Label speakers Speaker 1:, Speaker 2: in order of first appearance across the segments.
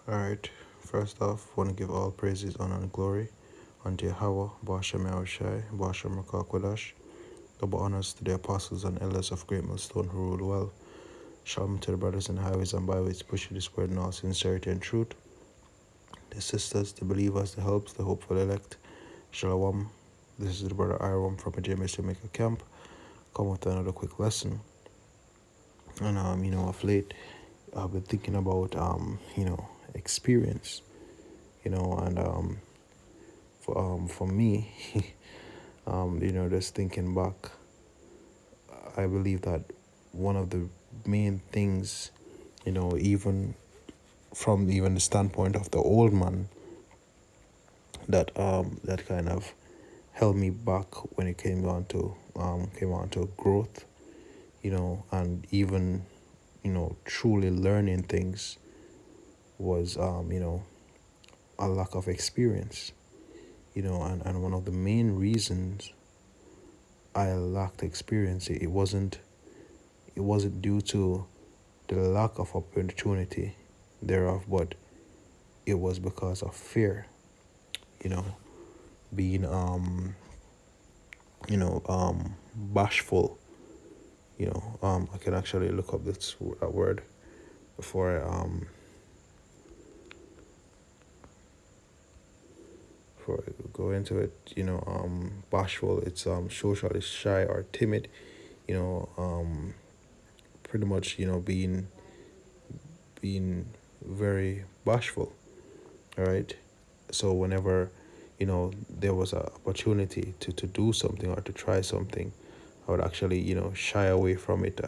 Speaker 1: Alright, first off, want to give all praises, honor, and glory unto Yahweh, Bashem Yahushai, Bashem Rakakwadash. Double honors to the apostles and elders of Great Millstone who rule well. Shalom to the brothers in the highways and byways pushing this word in all sincerity and truth. The sisters, the believers, the helps, the hopeful elect. Shalom. This is the brother Iram from a JMS Jamaica camp. Come with another quick lesson. And of late I've been thinking about experience. And for me, just thinking back, I believe that one of the main things, even from even the standpoint of the old man, that kind of held me back when it came on to growth, and even truly learning things was a lack of experience, and one of the main reasons I lacked experience, it wasn't due to the lack of opportunity thereof, but it was because of fear, you know, being bashful. I can actually look up that word before I go into it. Bashful. It's socially shy or timid. You know, pretty much being very bashful. All right. So whenever there was an opportunity to do something or to try something, I would actually shy away from it.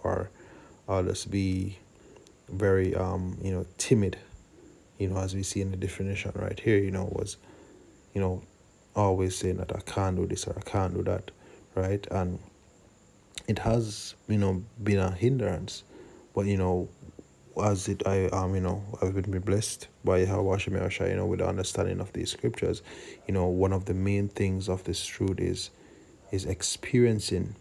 Speaker 1: Or I'll just be very timid. As we see in the definition right here, was you know always saying that I can't do this or I can't do that, right? And it has been a hindrance, but as it I I've been blessed by Yahweh Hashem Yahshua, with the understanding of these scriptures. One of the main things of this truth is experiencing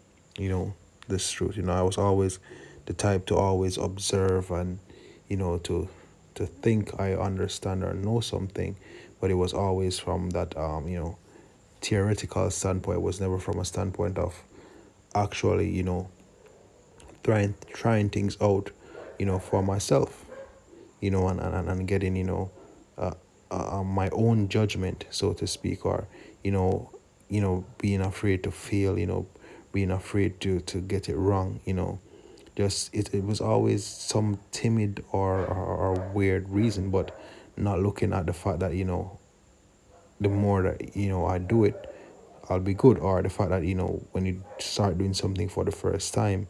Speaker 1: this truth. I was always the type to always observe and to think I understand or know something, but it was always from that theoretical standpoint. It was never from a standpoint of actually trying things out for myself, and getting my own judgment, so to speak, or being afraid to fail, being afraid to get it wrong. Just it was always some timid or weird reason, but not looking at the fact that the more that I do it, I'll be good, or the fact that when you start doing something for the first time,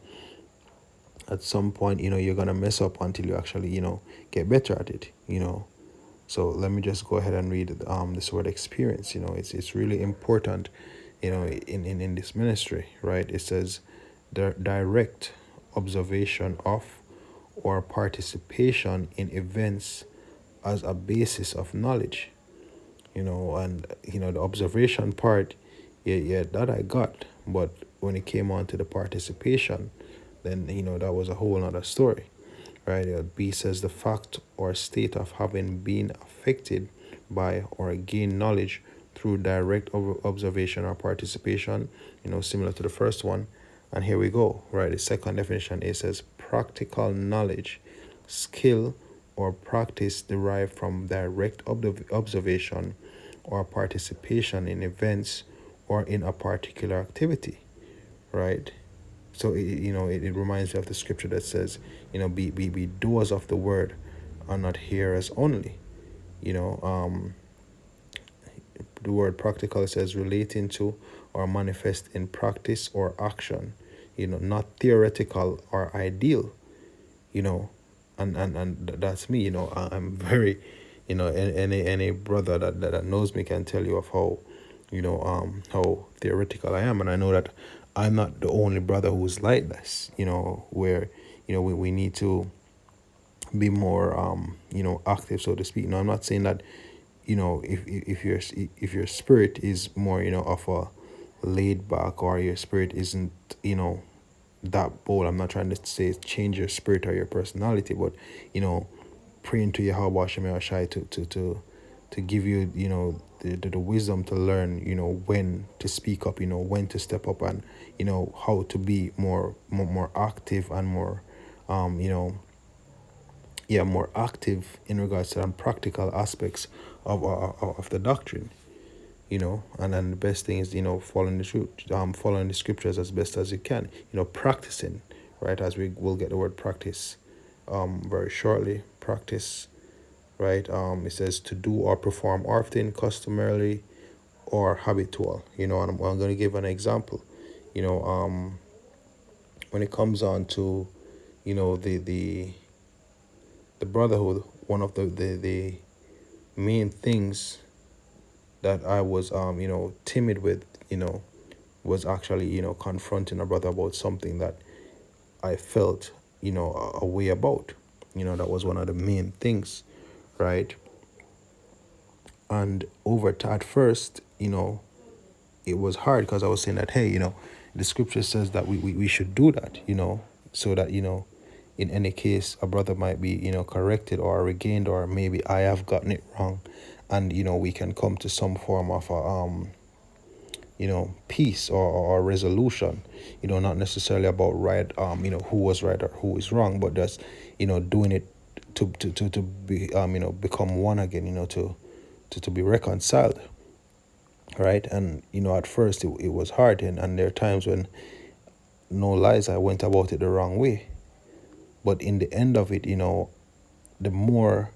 Speaker 1: at some point you're gonna mess up until you actually get better at it. So let me just go ahead and read this word experience. It's really important in this ministry, right? It says the direct observation of or participation in events as a basis of knowledge. And the observation part, yeah, that I got, but when it came on to the participation, then that was a whole other story, right? B says the fact or state of having been affected by or gained knowledge through direct observation or participation, similar to the first one. And here we go, right? The second definition, it says practical knowledge, skill or practice derived from direct observation or participation in events or in a particular activity, right? So it reminds me of the scripture that says, be doers of the word and not hearers only. The word practical says relating to or manifest in practice or action, not theoretical or ideal, and that's me. I'm very, any brother that knows me can tell you of how theoretical I am, and I know that I'm not the only brother who's like this. Where we need to be more active, so to speak. I'm not saying that if your spirit is more of a laid back, or your spirit isn't that bold. I'm not trying to say change your spirit or your personality, but praying to Yahweh Shem Shai to give you, the wisdom to learn, when to speak up, when to step up, and, how to be more active and more, you know, yeah, more active in regards to the practical aspects of the doctrine, and then the best thing is, following the truth, following the scriptures as best as you can, practicing, right, as we will get the word practice very shortly. Practice, right? It says to do or perform often, customarily, or habitual. And I'm going to give an example. When it comes on to, the brotherhood, one of the main things that I was timid with, was actually, confronting a brother about something that I felt, a way about. That was one of the main things, right? And at first, it was hard because I was saying that, hey, the scripture says that we should do that, so that, in any case, a brother might be, corrected or regained, or maybe I have gotten it wrong, and, we can come to some form of a, peace, or resolution, not necessarily about right, who was right or who is wrong, but just, doing it to be, become one again, to be reconciled, right? And, at first it was hard, and there are times when, no lies, I went about it the wrong way. But in the end of it, the more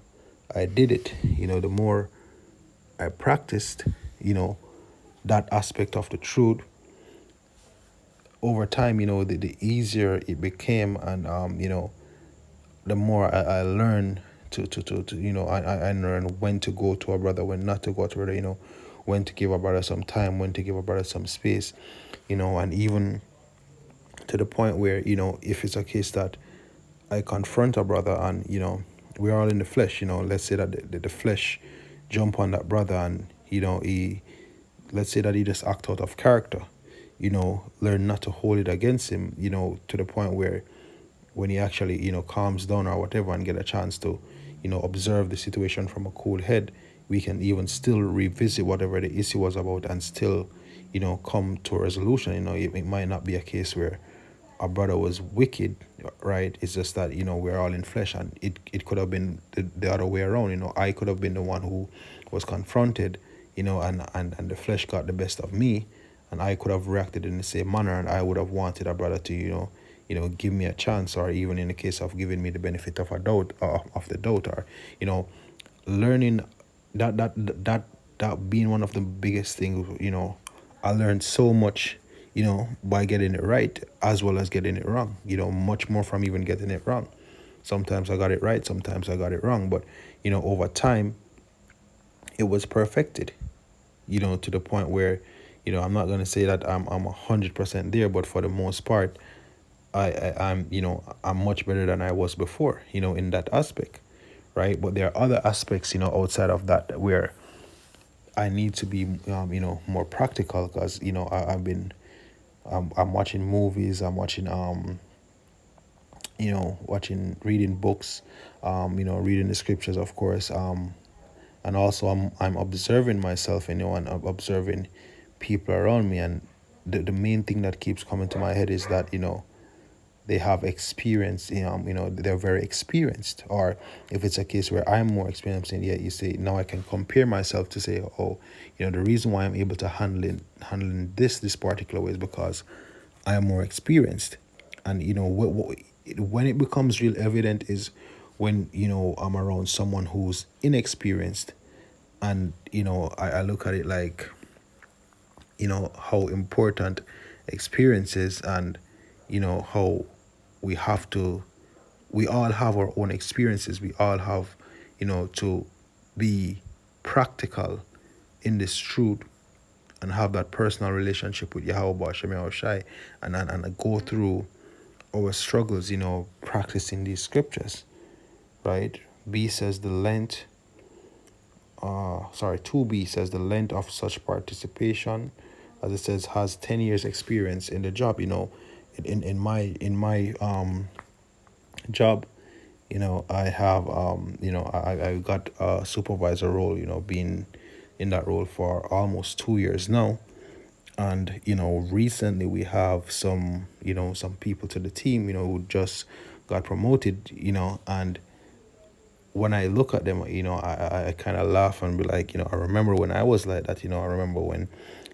Speaker 1: I did it, the more I practiced, that aspect of the truth. Over time, the easier it became, and, the more I learned to I learned when to go to a brother, when not to go to a brother, when to give a brother some time, when to give a brother some space, and even to the point where, if it's a case that I confront a brother, and, we're all in the flesh, let's say that the flesh jump on that brother, and, let's say that he just act out of character, learn not to hold it against him, to the point where, when he actually, calms down or whatever, and get a chance to, observe the situation from a cool head, we can even still revisit whatever the issue was about, and still, come to a resolution. It might not be a case where our brother was wicked, right? It's just that, we're all in flesh, and it could have been the other way around. I could have been the one who was confronted, and the flesh got the best of me, and I could have reacted in the same manner, and I would have wanted a brother to, give me a chance, or even in the case of giving me the benefit of a doubt, of the doubt, or, learning that being one of the biggest things. I learned so much, by getting it right as well as getting it wrong. Much more from even getting it wrong. Sometimes I got it right, sometimes I got it wrong, but, over time, it was perfected. To the point where, I'm not gonna say that I'm 100% there, but for the most part, I'm much better than I was before, in that aspect, right? But there are other aspects, outside of that, where I need to be, more practical, because, I've been, I'm watching movies, I'm watching, reading books, reading the scriptures, of course, and also I'm observing myself, and I'm observing people around me, and the main thing that keeps coming to my head is that, they have experience, they're very experienced, or if it's a case where I'm more experienced, and yet you say, now I can compare myself to say, oh, the reason why I'm able to handling this particular way is because I am more experienced. And, when it becomes real evident is when, I'm around someone who's inexperienced, and, I look at it like, how important experience is, and, how we have to, we all have our own experiences, we all have, to be practical in this truth, and have that personal relationship with Yahweh Shem Shai, and go through our struggles, practicing these scriptures, right? B says the length, 2b says the length of such participation, as it says, has 10 years experience in the job. In my job, I have I got a supervisor role, being in that role for almost 2 years now. And recently we have some people to the team, who just got promoted, and when I look at them, I kind of laugh and be like, I remember when I was like that. I remember when,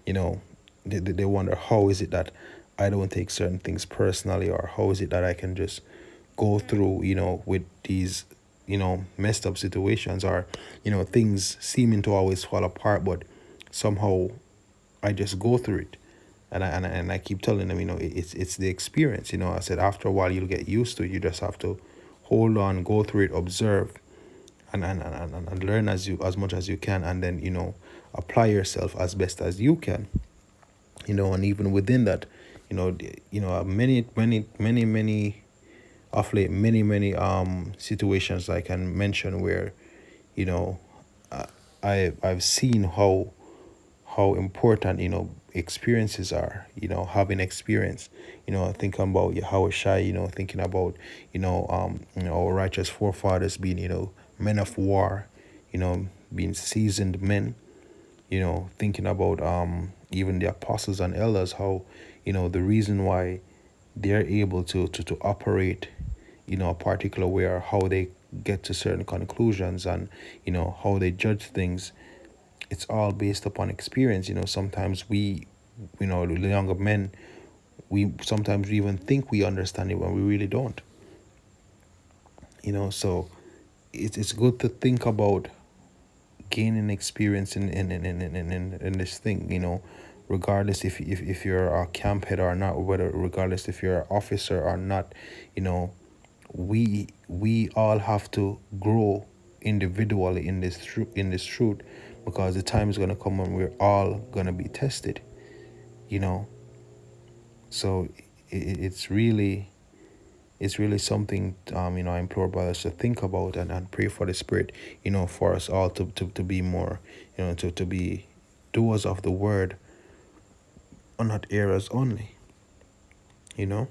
Speaker 1: you know, they wonder how is it that I don't take certain things personally, or how is it that I can just go through, with these, messed up situations, or, things seeming to always fall apart, but somehow I just go through it. And I keep telling them, it's the experience. I said after a while you'll get used to it. You just have to hold on, go through it, observe, and learn as much as you can, and then apply yourself as best as you can. And even within that, many of late, many situations I can mention where you know I've seen how important experiences are. Having experience. Thinking about Yahweh Shai. Thinking about our righteous forefathers being men of war. Being seasoned men. Thinking about even the apostles and elders, how the reason why they're able to operate a particular way, or how they get to certain conclusions, and how they judge things. It's all based upon experience. Sometimes we, the younger men, we sometimes we even think we understand it when we really don't. So it's good to think about gaining experience in this thing. Regardless if you're a camp head or not, whether regardless if you're an officer or not. you know we all have to grow individually in this truth, because the time is going to come when we're all going to be tested. you know so it's really something, I implore brothers to think about, and pray for the spirit, for us all to be more, to be doers of the word, and not hearers only. you know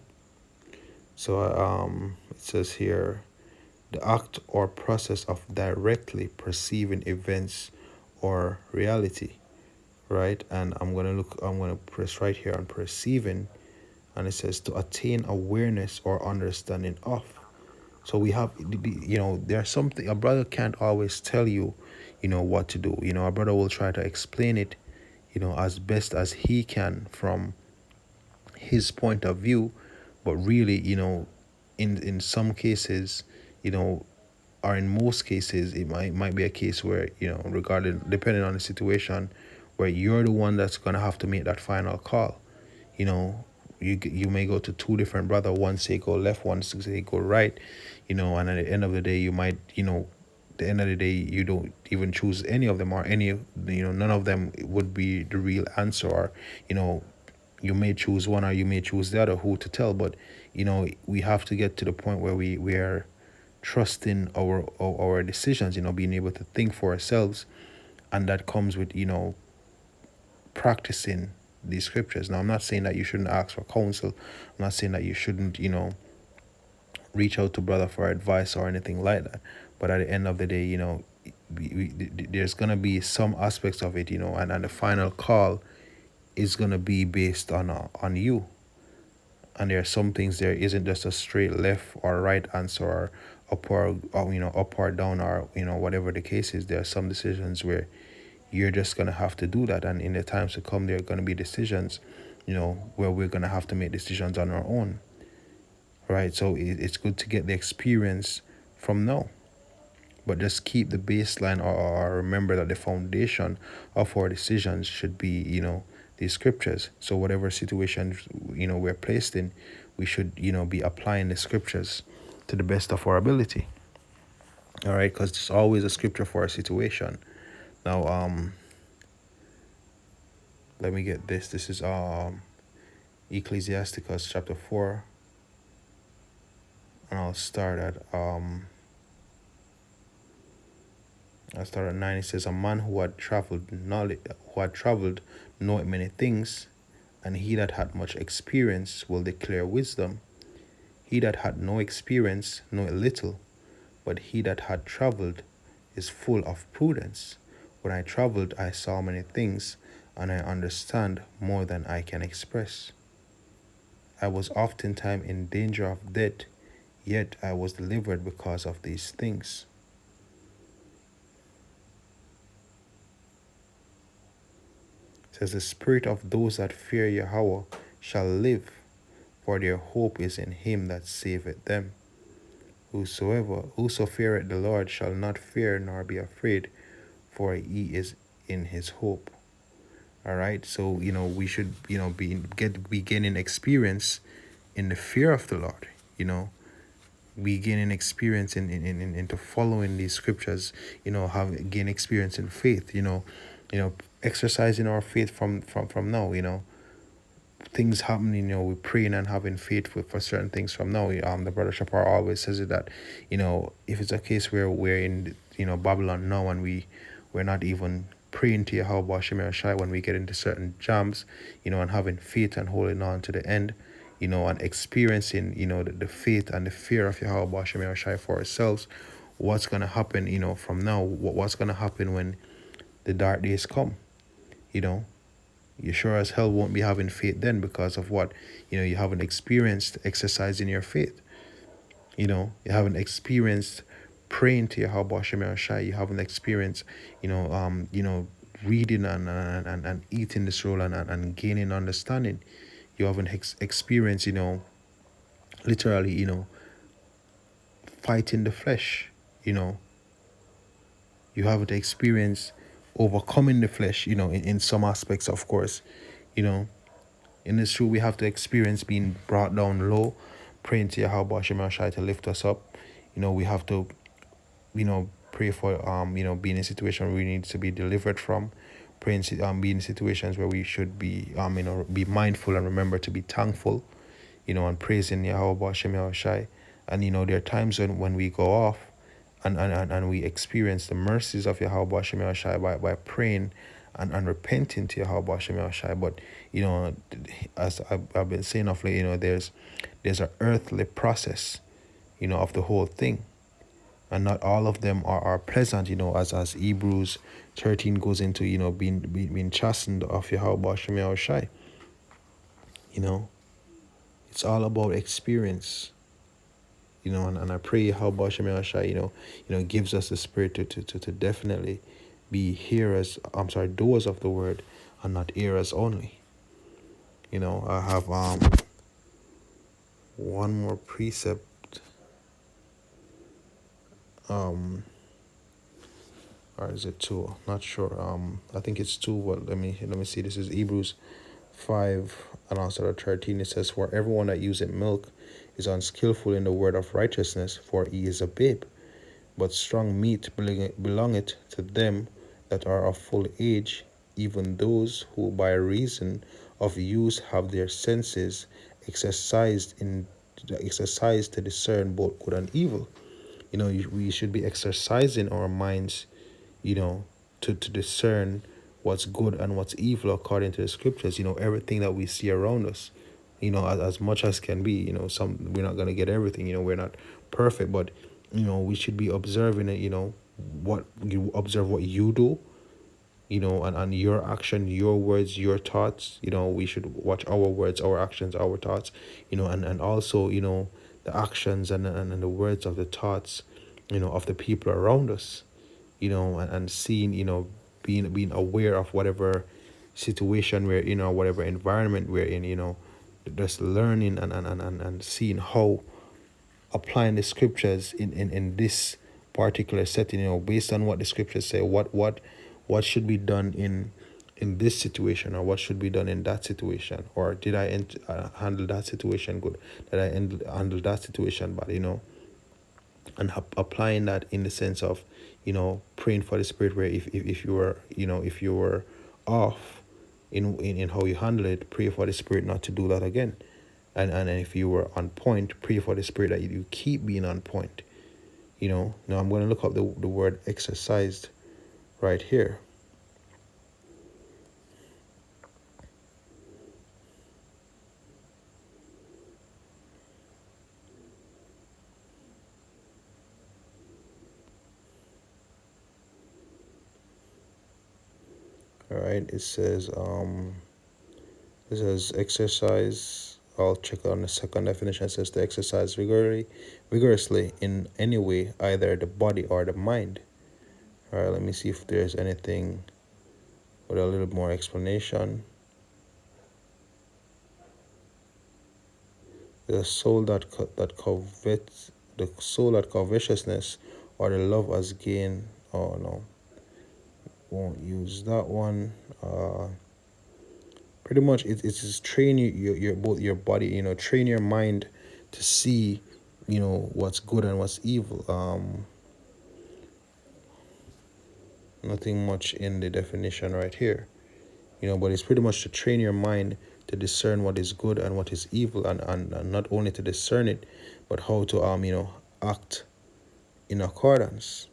Speaker 1: so it says here, the act or process of directly perceiving events or reality, right? And I'm gonna press right here on perceiving, and it says to attain awareness or understanding of. So we have, there's something a brother can't always tell you, what to do. A brother will try to explain it, as best as he can from his point of view, but really, in some cases, you know, or in most cases, it might be a case where, regarding depending on the situation, where you're the one that's gonna have to make that final call. you know you may go to two different brother, one say go left, one say go right. And at the end of the day, you might, the end of the day, you don't even choose any of them, or none of them would be the real answer, or you know you may choose one or you may choose the other, who to tell. But we have to get to the point where we are trusting our decisions, being able to think for ourselves. And that comes with practicing these scriptures. Now, I'm not saying that you shouldn't ask for counsel. I'm not saying that you shouldn't, reach out to brother for advice or anything like that. But at the end of the day, there's gonna be some aspects of it, and the final call is gonna be based on you. And there are some things, there isn't just a straight left or right answer, or up or down, or whatever the case is. There are some decisions where you're just gonna have to do that, and in the times to come, there are gonna be decisions, where we're gonna have to make decisions on our own, right? So it's good to get the experience from now, but just keep the baseline, or remember that the foundation of our decisions should be, these scriptures. So whatever situation, we're placed in, we should, be applying the scriptures to the best of our ability. All right, because there's always a scripture for a situation. Now, let me get this. This is Ecclesiasticus chapter 4, and I'll start at 9. It says, a man who had traveled knoweth many things, and he that had much experience will declare wisdom. He that had no experience knoweth little, but he that had traveled is full of prudence. When I traveled, I saw many things, and I understand more than I can express. I was oftentimes in danger of death, yet I was delivered because of these things. It says, the spirit of those that fear Yahweh shall live, for their hope is in him that saveth them. Whoso feareth the Lord shall not fear nor be afraid, for he is in his hope. All right, so we should be gaining experience in the fear of the Lord. We gaining experience in into following these scriptures. Have gain experience in faith. Exercising our faith from now. Things happening, we're praying and having faith for certain things from now. The brother Shapar always says it that, if it's a case where we're in, Babylon now, and we're not even praying to Yahweh Shemir Shai when we get into certain jams, and having faith and holding on to the end, and experiencing, the faith and the fear of Yahweh Shemir Shai for ourselves, what's going to happen, from now, what's going to happen when the dark days come, you sure as hell won't be having faith then, because of what? You haven't experienced exercising your faith. You haven't experienced praying to Yahweh Shemir Shai. You haven't experienced, reading and eating this role and gaining understanding. You haven't experienced, literally, fighting the flesh. You haven't experienced overcoming the flesh, in some aspects, of course. In this truth, we have to experience being brought down low, praying to Yahweh Shemar Shai to lift us up. We have to, pray for, being in a situation where we need to be delivered from, praying, being in situations where we should be, be mindful and remember to be thankful, and praising Yahweh Shemar Shai. And, there are times when we go off and we experience the mercies of Yahweh Shemar Shai by praying and repenting to Yahweh Shemar Shai. But, as I've been saying of late, there's an earthly process, of the whole thing. And not all of them are pleasant, as Hebrews 13 goes into, being chastened of Yahweh Shemar Shai. It's all about experience. And I pray how Shemir Shai, gives us the spirit to definitely be hearers, doers of the word, and not hearers only. I have one more precept, or is it two? Not sure. I think it's two. But let me see. This is Hebrews 5 and also 13. It says, "For everyone that useth milk is unskillful in the word of righteousness, for he is a babe. But strong meat belongeth to them that are of full age, even those who by reason of use have their senses exercised to discern both good and evil." We should be exercising our minds, to discern what's good and what's evil according to the scriptures. Everything that we see around us, as much as can be. We're not gonna get everything. We're not perfect, but we should be observing it. What you observe, what you do, and your action, your words, your thoughts. We should watch our words, our actions, our thoughts. And also, the actions and the words of the thoughts, of the people around us. And seeing, being aware of whatever situation we're in or whatever environment we're in. Just learning and seeing how applying the scriptures in this particular setting, based on what the scriptures say, what should be done in this situation, or what should be done in that situation, or did I handle that situation good, did I handle that situation bad, and applying that in the sense of, praying for the spirit, where if you were, if you were off in how you handle it, pray for the spirit not to do that again. And if you were on point, pray for the spirit that you keep being on point. Now I'm going to look up the word exercised right here. All right, it says exercise. I'll check on the second definition. It says to exercise vigorously in any way, either the body or the mind. All right, let me see if there's anything with a little more explanation. The soul that covets the soul that covetousness or the love as gain. Oh no, won't use that one. Pretty much it's just train your both your body, train your mind to see, what's good and what's evil. Nothing much in the definition right here, but it's pretty much to train your mind to discern what is good and what is evil, and not only to discern it, but how to act in accordance,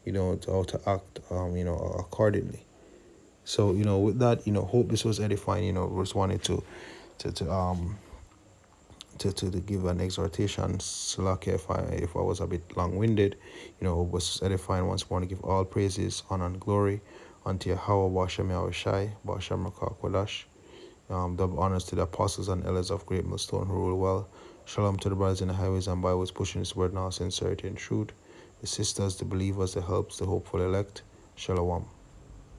Speaker 1: how to act accordingly. So, with that, hope this was edifying. Just wanted to give an exhortation. Slack if I was a bit long-winded, was edifying. Once more to give all praises, honor, and glory unto Yahweh Bashem Yahushai, Bashem Rakah Kodash. Double honors to the apostles and elders of Great Millstone who rule well. Shalom to the brothers in the highways and byways pushing this word now, sincerity and truth. The sisters, the believers, the helps, the hopeful elect. Shalom.